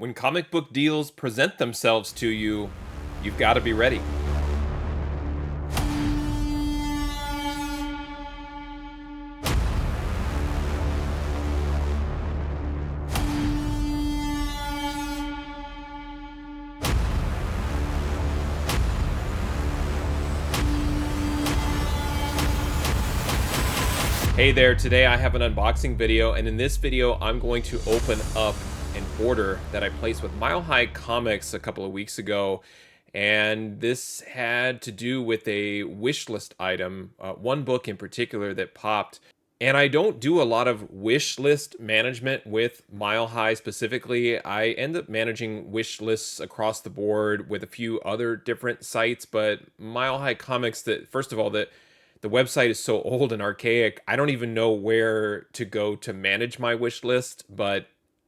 When comic book deals present themselves to you, you've got to be ready. Hey there, today I have an unboxing video, and in this video I'm going to open up an order that I placed with Mile High Comics a couple of weeks ago, and this had to do with a wish list item, one book in particular that popped. And I don't do a lot of wish list management with Mile High specifically. I end up managing wish lists across the board with a few other different sites, but Mile High Comics, that first of all, that the website is so old and archaic, I don't even know where to go to manage my wish list, but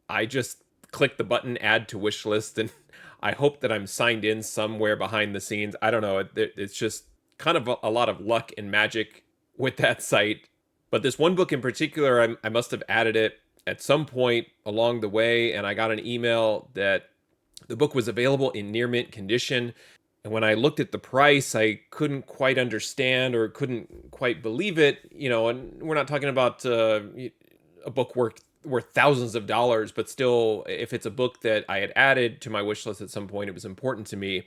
I just click the button add to wish list, and I hope that I'm signed in somewhere behind the scenes. I don't know. It's just kind of a lot of luck and magic with that site. But this one book in particular, I must have added it at some point along the way, and I got an email that the book was available in near mint condition. And when I looked at the price, I couldn't quite understand or couldn't quite believe it. And we're not talking about a book worth thousands of dollars, but still, if it's a book that I had added to my wish list at some point, it was important to me.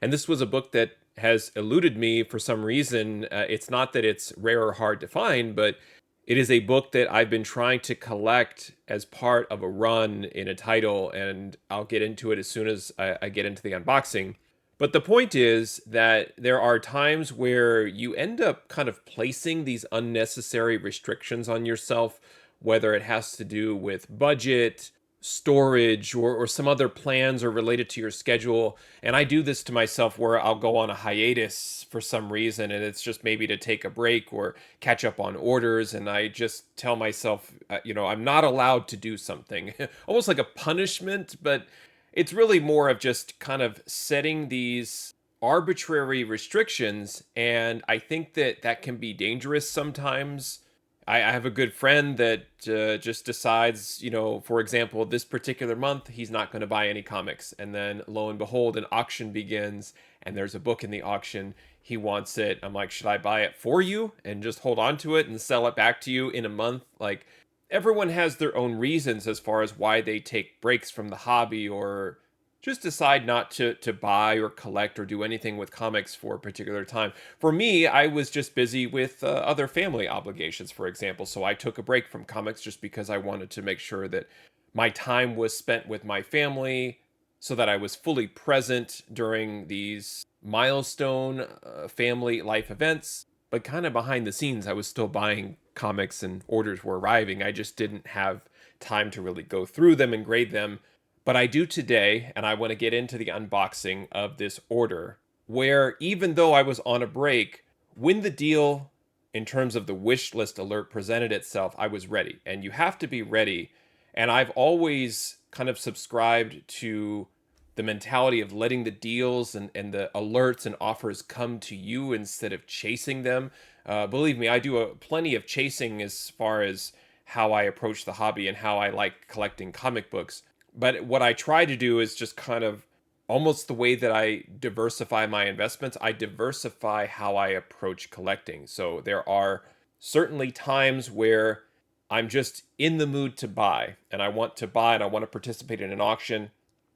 And this was a book that has eluded me for some reason. It's not that it's rare or hard to find, but it is a book that I've been trying to collect as part of a run in a title, and I'll get into it as soon as I get into the unboxing. But the point is that there are times where you end up kind of placing these unnecessary restrictions on yourself, whether it has to do with budget, storage, or some other plans or related to your schedule. And I do this to myself where I'll go on a hiatus for some reason, and it's just maybe to take a break or catch up on orders. And I just tell myself, I'm not allowed to do something, almost like a punishment, but it's really more of just kind of setting these arbitrary restrictions. And I think that that can be dangerous sometimes. I have a good friend that just decides, for example, this particular month, he's not going to buy any comics. And then lo and behold, an auction begins and there's a book in the auction. He wants it. I'm like, should I buy it for you and just hold on to it and sell it back to you in a month? Like, everyone has their own reasons as far as why they take breaks from the hobby or just decide not to buy or collect or do anything with comics for a particular time. For me, I was just busy with other family obligations, for example. So I took a break from comics just because I wanted to make sure that my time was spent with my family so that I was fully present during these milestone family life events. But kind of behind the scenes, I was still buying comics and orders were arriving. I just didn't have time to really go through them and grade them. But I do today, and I want to get into the unboxing of this order, where even though I was on a break, when the deal in terms of the wish list alert presented itself, I was ready. And you have to be ready. And I've always kind of subscribed to the mentality of letting the deals and the alerts and offers come to you instead of chasing them. Believe me, I do plenty of chasing as far as how I approach the hobby and how I like collecting comic books. But what I try to do is just kind of almost the way that I diversify my investments. I diversify how I approach collecting. So there are certainly times where I'm just in the mood to buy, and I want to buy and I want to participate in an auction.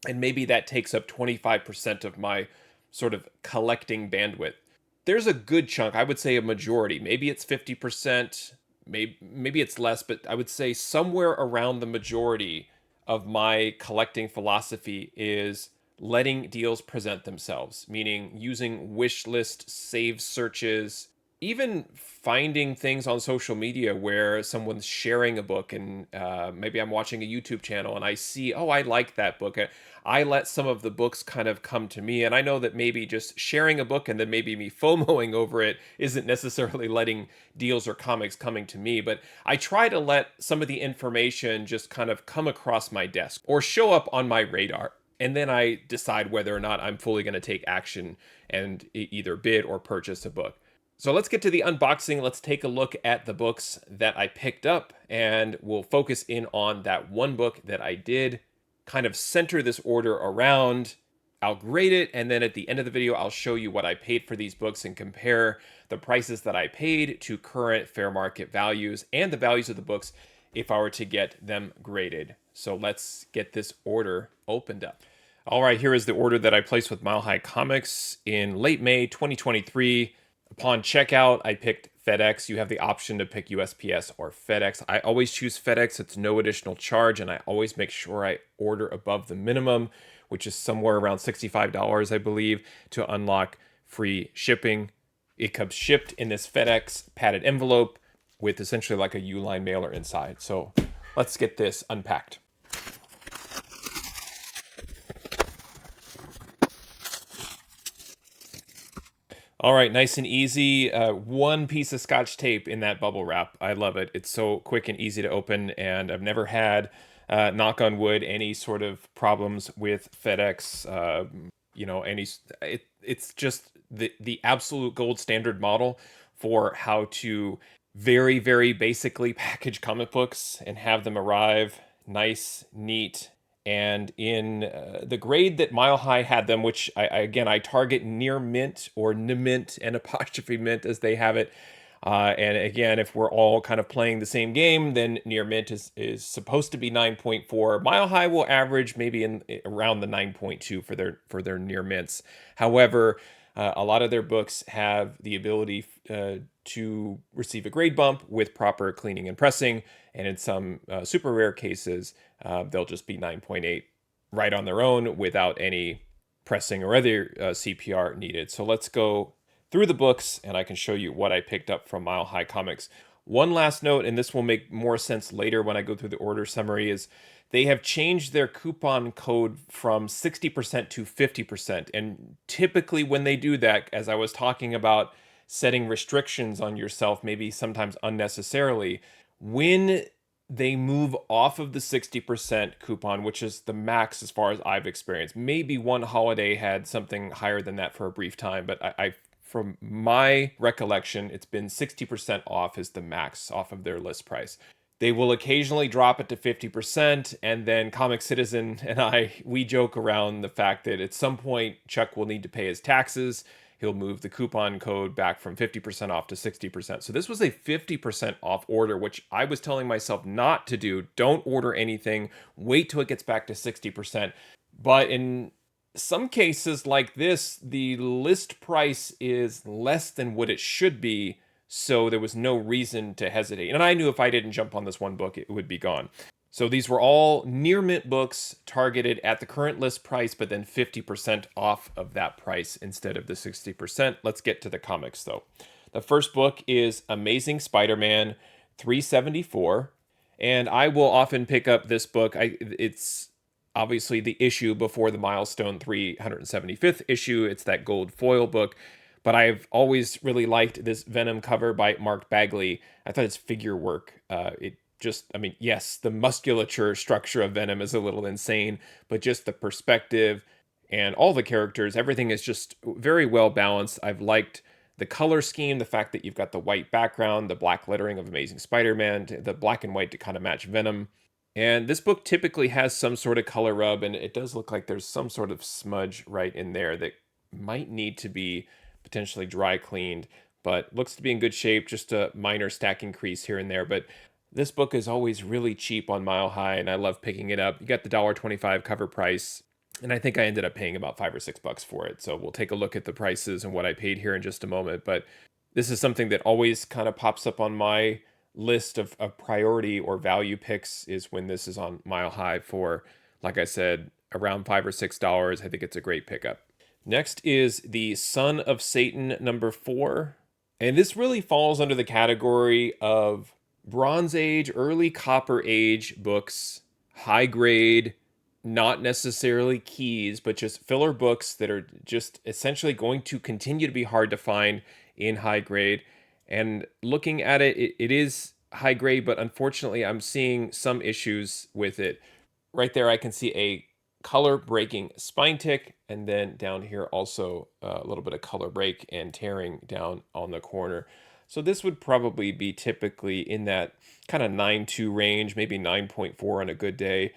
And maybe that takes up 25% of my sort of collecting bandwidth. There's a good chunk, I would say a majority. Maybe it's 50%, maybe it's less, but I would say somewhere around the majority of my collecting philosophy is letting deals present themselves, meaning using wish list save searches, even finding things on social media where someone's sharing a book, and maybe I'm watching a YouTube channel and I see, oh, I like that book. I let some of the books kind of come to me, and I know that maybe just sharing a book and then maybe me FOMOing over it isn't necessarily letting deals or comics coming to me, but I try to let some of the information just kind of come across my desk or show up on my radar. And then I decide whether or not I'm fully going to take action and either bid or purchase a book. So let's get to the unboxing. Let's take a look at the books that I picked up, and we'll focus in on that one book that I did. kind of center this order around. I'll grade it, and then at the end of the video, I'll show you what I paid for these books and compare the prices that I paid to current fair market values and the values of the books if I were to get them graded. So let's get this order opened up. All right, here is the order that I placed with Mile High Comics in late May 2023. Upon checkout, I picked FedEx. You have the option to pick USPS or FedEx. I always choose FedEx. It's no additional charge, and I always make sure I order above the minimum, which is somewhere around $65, I believe, to unlock free shipping. It comes shipped in this FedEx padded envelope with essentially like a Uline mailer inside. So let's get this unpacked. All right, nice and easy. One piece of Scotch tape in that bubble wrap. I love it. It's so quick and easy to open, and I've never had, knock on wood, any sort of problems with FedEx. It's just the absolute gold standard model for how to very, very basically package comic books and have them arrive nice, neat, and in the grade that Mile High had them, which I target near mint or mint and apostrophe mint as they have it. And again, if we're all kind of playing the same game, then near mint is supposed to be 9.4. Mile High will average maybe in around the 9.2 for their near mints. However, a lot of their books have the ability to receive a grade bump with proper cleaning and pressing, and in some super rare cases, they'll just be 9.8 right on their own without any pressing or other CPR needed. So let's go through the books, and I can show you what I picked up from Mile High Comics. One last note, and this will make more sense later when I go through the order summary, is they have changed their coupon code from 60% to 50%. And typically when they do that, as I was talking about setting restrictions on yourself, maybe sometimes unnecessarily, when they move off of the 60% coupon, which is the max as far as I've experienced. Maybe one holiday had something higher than that for a brief time, but I from my recollection, it's been 60% off is the max off of their list price. They will occasionally drop it to 50%, and then Comic Citizen and we joke around the fact that at some point Chuck will need to pay his taxes. He'll move the coupon code back from 50% off to 60%. So this was a 50% off order, which I was telling myself not to do. Don't order anything. Wait till it gets back to 60%. But in some cases like this, the list price is less than what it should be, so there was no reason to hesitate. And I knew if I didn't jump on this one book, it would be gone. So these were all near mint books targeted at the current list price, but then 50% off of that price instead of the 60%. Let's get to the comics though. The first book is Amazing Spider-Man 374. And I will often pick up this book. It's obviously the issue before the milestone 375th issue. It's that gold foil book. But I've always really liked this Venom cover by Mark Bagley. I thought his figure work, yes, the musculature structure of Venom is a little insane, but just the perspective and all the characters, everything is just very well balanced. I've liked the color scheme, the fact that you've got the white background, the black lettering of Amazing Spider-Man, the black and white to kind of match Venom. And this book typically has some sort of color rub, and it does look like there's some sort of smudge right in there that might need to be potentially dry cleaned, but looks to be in good shape, just a minor stacking crease here and there. But this book is always really cheap on Mile High, and I love picking it up. You got the $1.25 cover price, and I think I ended up paying about $5 or $6 for it. So we'll take a look at the prices and what I paid here in just a moment. But this is something that always kind of pops up on my list of priority or value picks, is when this is on Mile High for, like I said, around $5 or $6. I think it's a great pickup. Next is the Son of Satan #4. And this really falls under the category of Bronze Age, early Copper Age books, high grade, not necessarily keys, but just filler books that are just essentially going to continue to be hard to find in high grade. And looking at it, it is high grade, but unfortunately I'm seeing some issues with it. Right there I can see a color breaking spine tick, and then down here also a little bit of color break and tearing down on the corner. So this would probably be typically in that kind of 9.2 range, maybe 9.4 on a good day.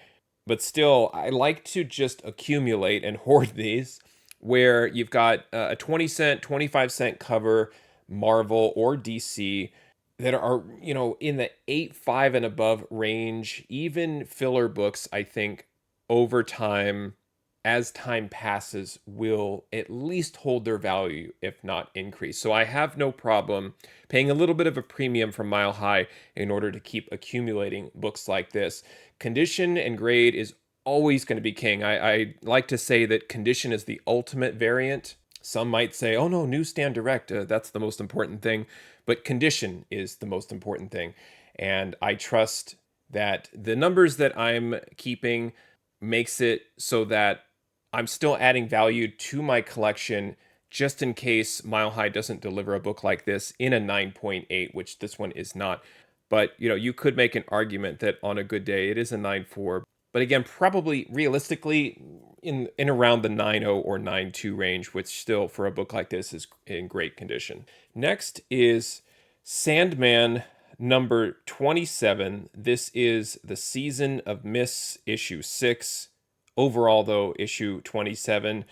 but still, I like to just accumulate and hoard these, where you've got a 20 cent, 25 cent cover, Marvel or DC, that are, in the 8.5 and above range. Even filler books, I think, over time, as time passes, will at least hold their value, if not increase. So I have no problem paying a little bit of a premium from Mile High in order to keep accumulating books like this. Condition and grade is always going to be king. I like to say that condition is the ultimate variant. Some might say, oh no, newsstand direct, that's the most important thing. But condition is the most important thing. And I trust that the numbers that I'm keeping makes it so that I'm still adding value to my collection, just in case Mile High doesn't deliver a book like this in a 9.8, which this one is not. But, you could make an argument that on a good day it is a 9.4. But again, probably realistically in around the 9.0 or 9.2 range, which still for a book like this is in great condition. Next is Sandman number 27. This is the Season of Miss issue 6. Overall, though, issue 27.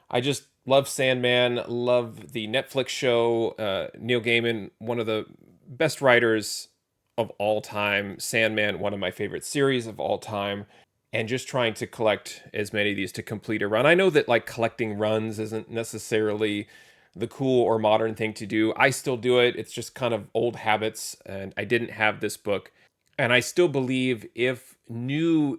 I just love Sandman, love the Netflix show. Neil Gaiman, one of the best writers of all time. Sandman, one of my favorite series of all time. And just trying to collect as many of these to complete a run. I know that like collecting runs isn't necessarily the cool or modern thing to do. I still do it. It's just kind of old habits, and I didn't have this book. And I still believe if new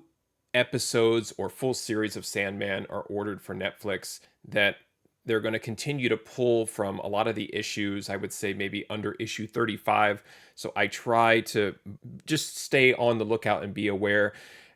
episodes or full series of Sandman are ordered for Netflix, that they're going to continue to pull from a lot of the issues, I would say maybe under issue 35. So I try to just stay on the lookout and be aware.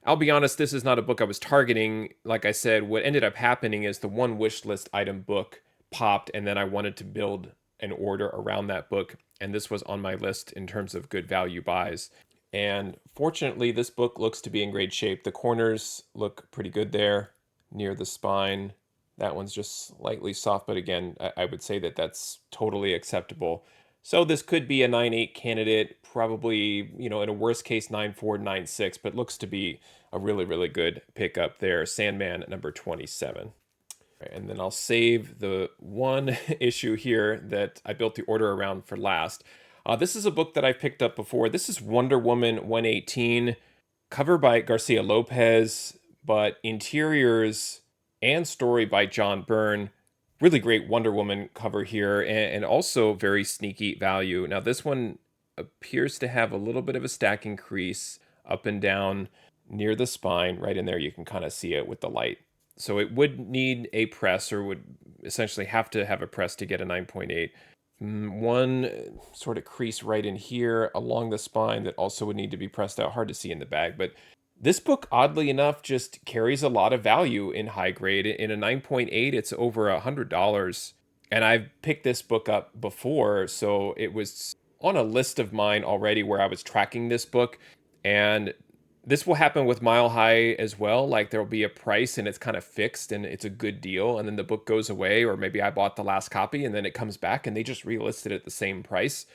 I'll be honest, this is not a book I was targeting. Like I said, what ended up happening is the one wish list item book popped, and then I wanted to build an order around that book. And this was on my list in terms of good value buys. And fortunately, this book looks to be in great shape. The corners look pretty good there near the spine. That one's just slightly soft, but again, I would say that that's totally acceptable. So this could be a 9.8 candidate, probably, in a worst case 9.4, 9.6, but looks to be a really, really good pickup there. Sandman number 27. And then I'll save the one issue here that I built the order around for last. This is a book that I've picked up before. This is Wonder Woman 118, cover by Garcia Lopez, but interiors and story by John Byrne. Really great Wonder Woman cover here, and also very sneaky value. Now this one appears to have a little bit of a stacking crease up and down near the spine. Right in there you can kind of see it with the light. So it would need a press, or would essentially have to have a press to get a 9.8. One sort of crease right in here along the spine that also would need to be pressed out. Hard to see in the bag, but this book, oddly enough, just carries a lot of value in high grade. In a 9.8, it's over $100. And I've picked this book up before, so it was on a list of mine already where I was tracking this book. And this will happen with Mile High as well. Like there'll be a price and it's kind of fixed and it's a good deal. And then the book goes away, or maybe I bought the last copy and then it comes back and they just relisted it at the same price.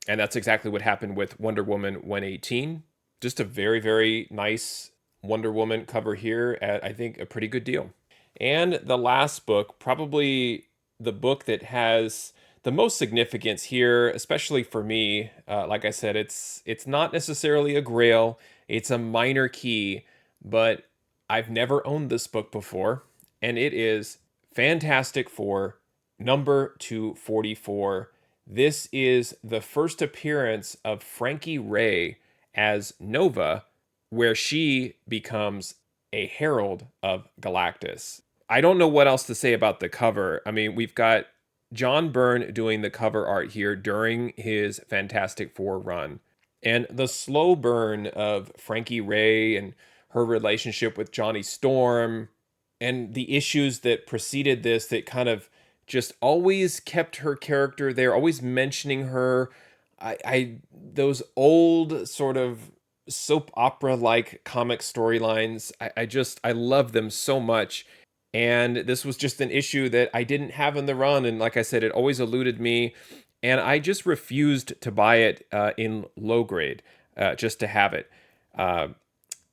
And that's exactly what happened with Wonder Woman 118. Just a very, very nice Wonder Woman cover here at, I think, a pretty good deal. And the last book, probably the book that has the most significance here, especially for me. Like I said, it's not necessarily a grail. It's a minor key, but I've never owned this book before. And it is Fantastic Four, number 244. This is the first appearance of Frankie Ray as Nova, where she becomes a herald of Galactus. I don't know what else to say about the cover. I mean, we've got John Byrne doing the cover art here during his Fantastic Four run. And the slow burn of Frankie Ray and her relationship with Johnny Storm and the issues that preceded this that kind of just always kept her character there, always mentioning her. I those old sort of soap opera like comic storylines, I love them so much. And this was just an issue that I didn't have in the run, and like I said, it always eluded me, and I just refused to buy it in low grade, just to have it.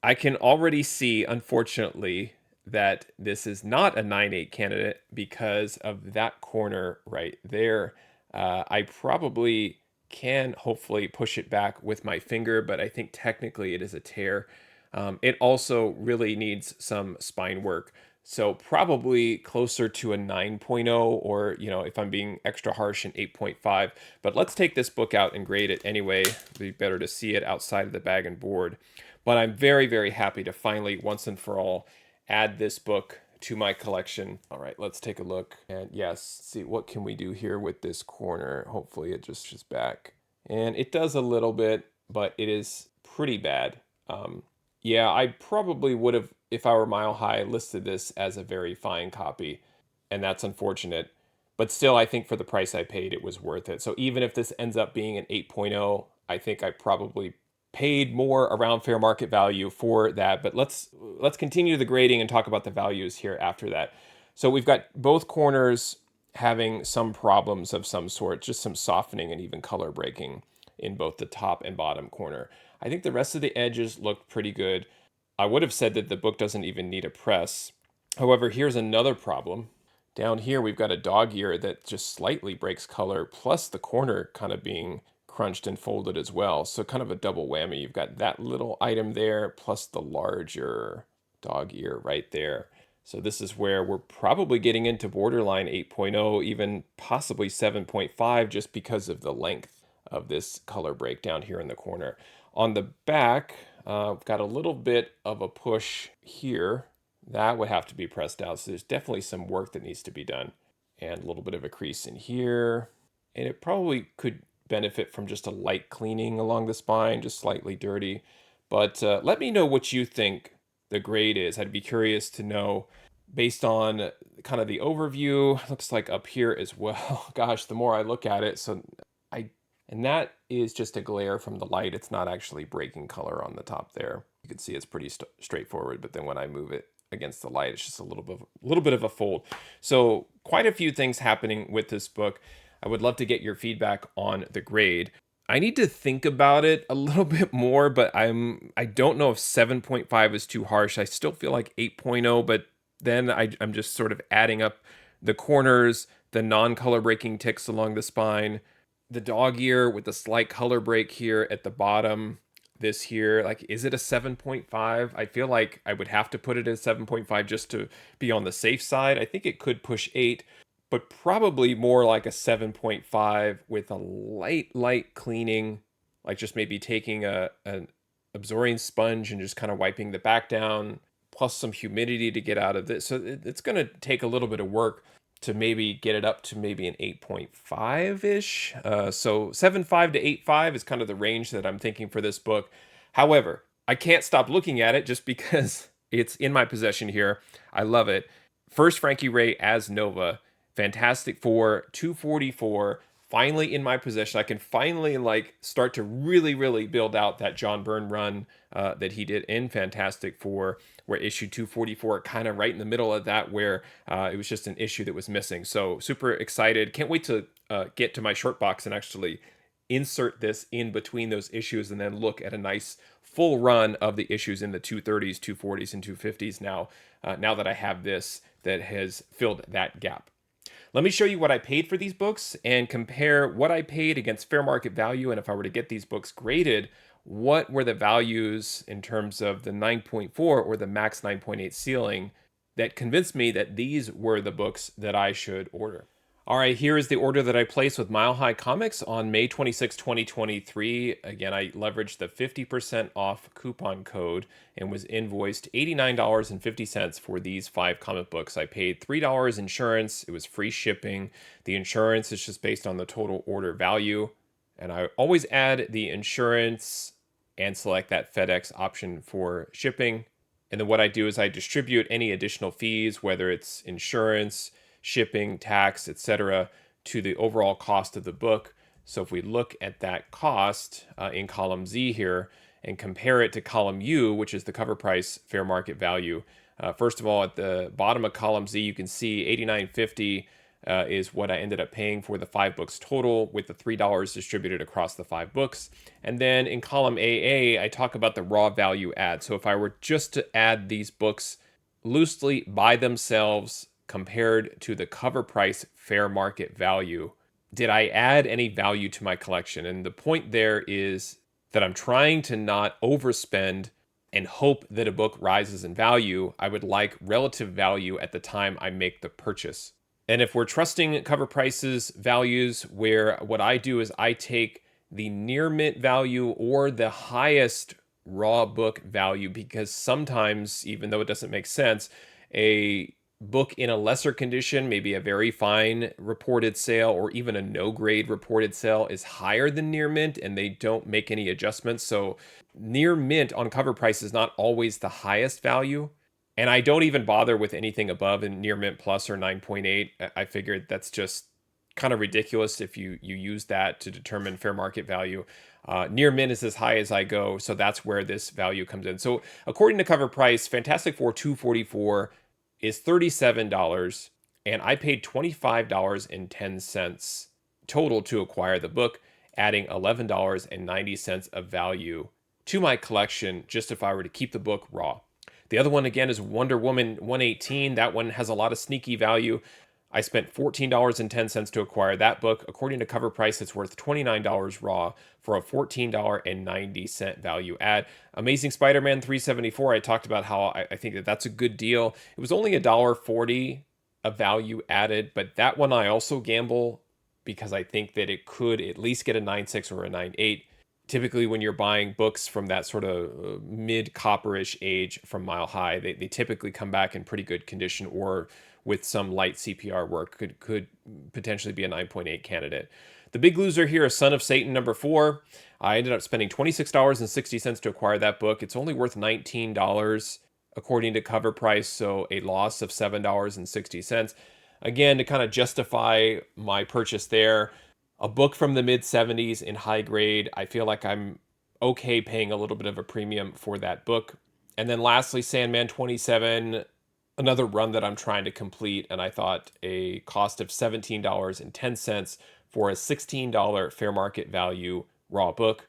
I can already see, unfortunately, that this is not a 9.8 candidate because of that corner right there. I probably can hopefully push it back with my finger, but I think technically it is a tear. It also really needs some spine work. So probably closer to a 9.0, or, if I'm being extra harsh, an 8.5. But let's take this book out and grade it anyway. It'd be better to see it outside of the bag and board. But I'm very, very happy to finally, once and for all, add this book to my collection. All right, let's take a look. And yes, see what can we do here with this corner. Hopefully it just is back. And it does a little bit, but it is pretty bad. Yeah, I probably would have, if I were Mile High, listed this as a very fine copy. And that's unfortunate. But still, I think for the price I paid, it was worth it. So even if this ends up being an 8.0, I think I probably paid more around fair market value for that. But let's continue the grading and talk about the values here after that. So we've got both corners having some problems of some sort, just some softening and even color breaking in both the top and bottom corner. I think the rest of the edges look pretty good. I would have said that the book doesn't even need a press. However, here's another problem. Down here, we've got a dog ear that just slightly breaks color, plus the corner kind of being crunched and folded as well. So kind of a double whammy. You've got that little item there, plus the larger dog ear right there. So this is where we're probably getting into borderline 8.0, even possibly 7.5, just because of the length of this color breakdown here in the corner. On the back, we've got a little bit of a push here. That would have to be pressed out. So there's definitely some work that needs to be done. And a little bit of a crease in here. And it probably could benefit from just a light cleaning along the spine, just slightly dirty. But let me know what you think the grade is. I'd be curious to know based on kind of the overview. Looks like up here as well. Gosh, the more I look at it, and that is just a glare from the light. It's not actually breaking color on the top there. You can see it's pretty straightforward, but then when I move it against the light, it's just a little bit of a fold. So quite a few things happening with this book. I would love to get your feedback on the grade. I need to think about it a little bit more, but I don't know if 7.5 is too harsh. I still feel like 8.0, but then I'm just sort of adding up the corners, the non-color breaking ticks along the spine, the dog ear with the slight color break here at the bottom. This here, like, is it a 7.5? I feel like I would have to put it at 7.5 just to be on the safe side. I think it could push 8, but probably more like a 7.5 with a light cleaning, like just maybe taking an absorbing sponge and just kind of wiping the back down, plus some humidity to get out of this. So it's going to take a little bit of work to maybe get it up to maybe an 8.5-ish. So 7.5 to 8.5 is kind of the range that I'm thinking for this book. However, I can't stop looking at it just because it's in my possession here. I love it. First Frankie Ray as Nova. Fantastic Four, 244. Finally in my possession. I can finally start to really build out that John Byrne run that he did in Fantastic Four, where issue 244 kind of right in the middle of that, where it was just an issue that was missing. So super excited. Can't wait to get to my short box and actually insert this in between those issues and then look at a nice full run of the issues in the 230s, 240s, and 250s now that I have this that has filled that gap. Let me show you what I paid for these books and compare what I paid against fair market value. And if I were to get these books graded, what were the values in terms of the 9.4 or the max 9.8 ceiling that convinced me that these were the books that I should order. All right, here is the order that I placed with Mile High Comics on May 26, 2023. Again, I leveraged the 50% off coupon code and was invoiced $89.50 for these 5 comic books. I paid $3 insurance. It was free shipping. The insurance is just based on the total order value. And I always add the insurance and select that FedEx option for shipping. And then what I do is I distribute any additional fees, whether it's insurance, shipping, tax, etc., to the overall cost of the book. So if we look at that cost in column Z here and compare it to column U, which is the cover price fair market value, first of all, at the bottom of column Z, you can see $89.50 is what I ended up paying for the 5 books total, with the $3 distributed across the 5 books. And then in column AA, I talk about the raw value add. So if I were just to add these books loosely by themselves compared to the cover price fair market value, did I add any value to my collection? And the point there is that I'm trying to not overspend and hope that a book rises in value. I would like relative value at the time I make the purchase. And if we're trusting cover prices values, where what I do is I take the near mint value or the highest raw book value, because sometimes, even though it doesn't make sense, a book in a lesser condition, maybe a very fine reported sale or even a no grade reported sale, is higher than near mint and they don't make any adjustments. So near mint on cover price is not always the highest value. And I don't even bother with anything above in near mint plus or 9.8. I figured that's just kind of ridiculous if you use that to determine fair market value. Near mint is as high as I go, so that's where this value comes in. So according to cover price, Fantastic Four 244 is $37, and I paid $25.10 total to acquire the book, adding $11.90 of value to my collection just if I were to keep the book raw. The other one, again, is Wonder Woman 118. That one has a lot of sneaky value. I spent $14.10 to acquire that book. According to cover price, it's worth $29 raw for a $14.90 value add. Amazing Spider-Man 374, I talked about how I think that that's a good deal. It was only $1.40 of value added, but that one I also gamble because I think that it could at least get a 9.6 or a 9.8. Typically, when you're buying books from that sort of mid-copperish age from Mile High, they typically come back in pretty good condition, or with some light CPR work could potentially be a 9.8 candidate. The big loser here is Son of Satan #4. I ended up spending $26.60 to acquire that book. It's only worth $19 according to cover price, so a loss of $7.60. Again, to kind of justify my purchase there, a book from the mid 70s in high grade, I feel like I'm okay paying a little bit of a premium for that book. And then lastly, Sandman 27, another run that I'm trying to complete, and I thought a cost of $17.10 for a $16 fair market value raw book,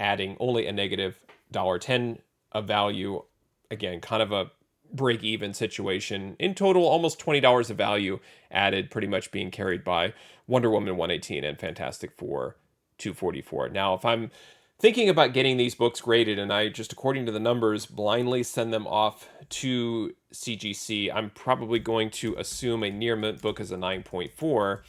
adding only a negative $1.10 of value. Again, kind of a break-even situation. In total, almost $20 of value added, pretty much being carried by Wonder Woman 118 and Fantastic Four 244. Now, if I'm thinking about getting these books graded and I just, according to the numbers, blindly send them off to CGC, I'm probably going to assume a near mint book is a 9.4,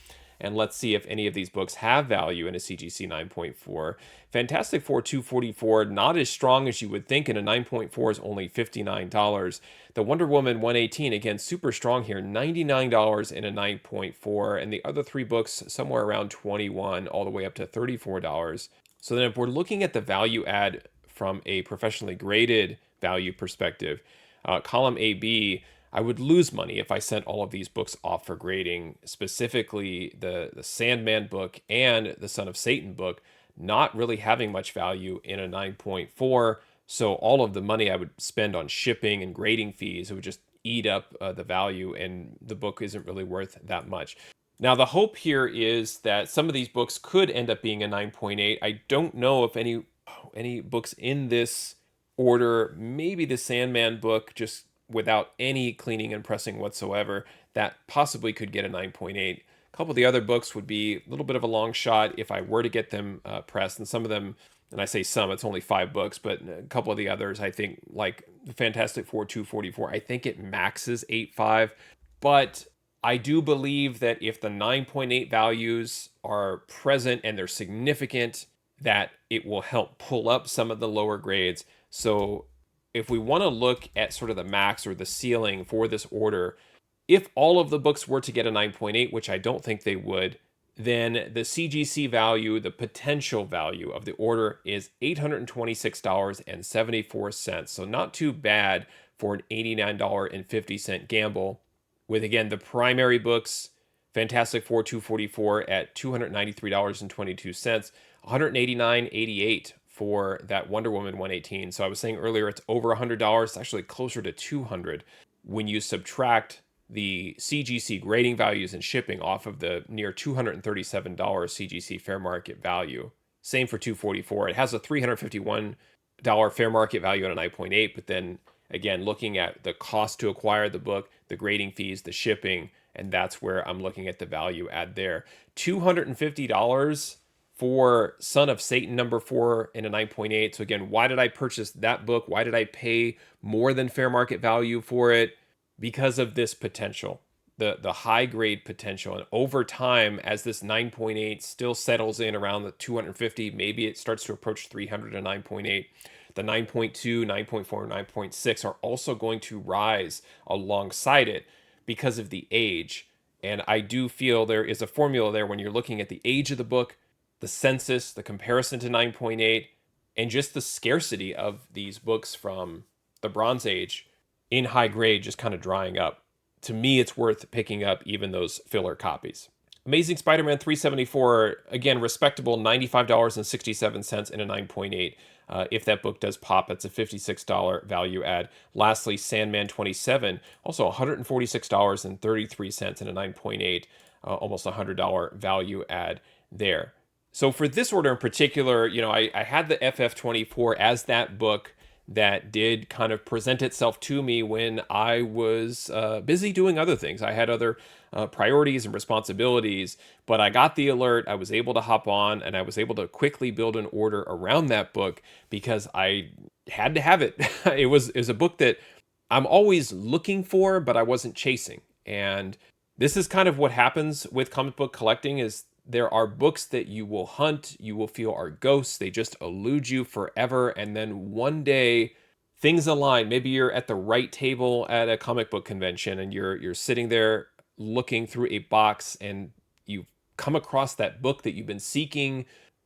and let's see if any of these books have value in a CGC 9.4. Fantastic Four 244, not as strong as you would think, and a 9.4 is only $59. The Wonder Woman 118, again, super strong here, $99 in a 9.4, and the other 3 books somewhere around $21 all the way up to $34. So then if we're looking at the value add from a professionally graded value perspective, column AB, I would lose money if I sent all of these books off for grading, specifically the Sandman book and the Son of Satan book, not really having much value in a 9.4. So all of the money I would spend on shipping and grading fees, it would just eat up the value, and the book isn't really worth that much. Now, the hope here is that some of these books could end up being a 9.8. I don't know if any books in this order, maybe the Sandman book, just without any cleaning and pressing whatsoever, that possibly could get a 9.8. A couple of the other books would be a little bit of a long shot if I were to get them pressed, and some of them, and I say some, it's only 5 books, but a couple of the others, I think, like the Fantastic Four 244, I think it maxes 8.5, but I do believe that if the 9.8 values are present and they're significant, that it will help pull up some of the lower grades. So if we want to look at sort of the max or the ceiling for this order, if all of the books were to get a 9.8, which I don't think they would, then the CGC value, the potential value of the order, is $826.74. So not too bad for an $89.50 gamble, with, again, the primary books, Fantastic Four 244 at $293.22, $189.88 for that Wonder Woman 118. So I was saying earlier, it's over $100. It's actually closer to $200 when you subtract the CGC grading values and shipping off of the near $237 CGC fair market value. Same for 244. It has a $351 fair market value at a 9.8, but then again, looking at the cost to acquire the book, the grading fees, the shipping, and that's where I'm looking at the value add there. $250 for Son of Satan #4 in a 9.8. So again, why did I purchase that book? Why did I pay more than fair market value for it? Because of this potential, the high grade potential. And over time, as this 9.8 still settles in around the 250, maybe it starts to approach 300 and 9.8. The 9.2, 9.4, 9.6 are also going to rise alongside it because of the age. And I do feel there is a formula there when you're looking at the age of the book, the census, the comparison to 9.8, and just the scarcity of these books from the Bronze Age in high grade just kind of drying up. To me, it's worth picking up even those filler copies. Amazing Spider-Man 374, again, respectable $95.67 in a 9.8. If that book does pop, it's a $56 value add. Lastly, Sandman 27, also $146.33 in a 9.8, almost $100 value add there. So for this order in particular, I had the FF24 as that book that did kind of present itself to me when I was busy doing other things. I had other priorities and responsibilities, but I got the alert. I was able to hop on and I was able to quickly build an order around that book because I had to have it. It was a book that I'm always looking for, but I wasn't chasing. And this is kind of what happens with comic book collecting is there are books that you will hunt, you will feel are ghosts, they just elude you forever, and then one day things align. Maybe you're at the right table at a comic book convention and you're sitting there looking through a box and you come across that book that you've been seeking.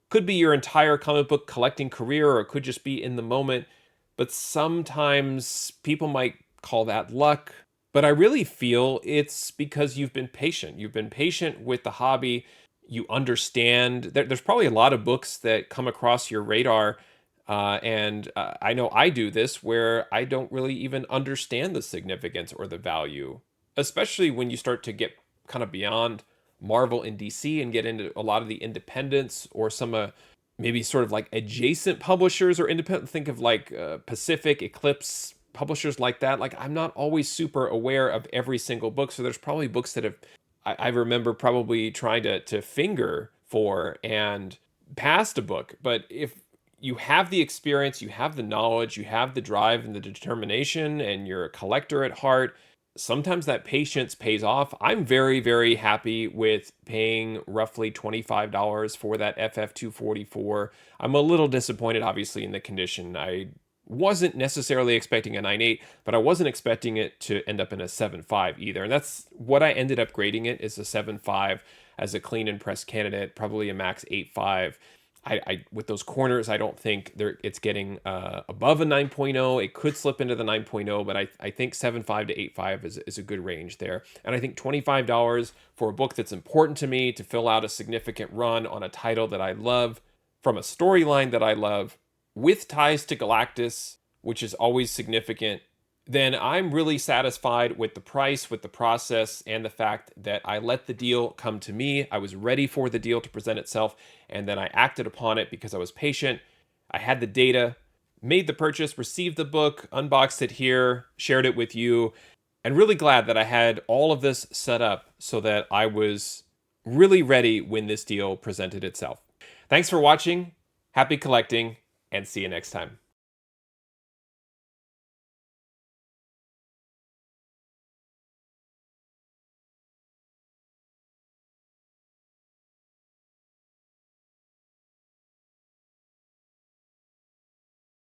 Could be your entire comic book collecting career, or it could just be in the moment. But sometimes people might call that luck. But I really feel it's because you've been patient. You've been patient with the hobby. You understand. There's probably a lot of books that come across your radar. And I know I do this where I don't really even understand the significance or the value, especially when you start to get kind of beyond Marvel and DC and get into a lot of the independents or some maybe sort of like adjacent publishers or independent. Think of like Pacific, Eclipse, publishers like that. Like I'm not always super aware of every single book. So there's probably books that I remember probably trying to finger for and passed a book. But if you have the experience, you have the knowledge, you have the drive and the determination, and you're a collector at heart, sometimes that patience pays off. I'm very, very happy with paying roughly $25 for that FF244. I'm a little disappointed, obviously, in the condition. I wasn't necessarily expecting a 9.8, but I wasn't expecting it to end up in a 7.5 either. And that's what I ended up grading it, is a 7.5 as a clean and press candidate, probably a max 8.5. I with those corners, I don't think it's getting above a 9.0. It could slip into the 9.0, but I think 7.5 to 8.5 is a good range there. And I think $25 for a book that's important to me to fill out a significant run on a title that I love, from a storyline that I love, with ties to Galactus, which is always significant, then I'm really satisfied with the price, with the process, and the fact that I let the deal come to me. I was ready for the deal to present itself, and then I acted upon it because I was patient. I had the data, made the purchase, received the book, unboxed it here, shared it with you, and really glad that I had all of this set up so that I was really ready when this deal presented itself. Thanks for watching. Happy collecting, and see you next time.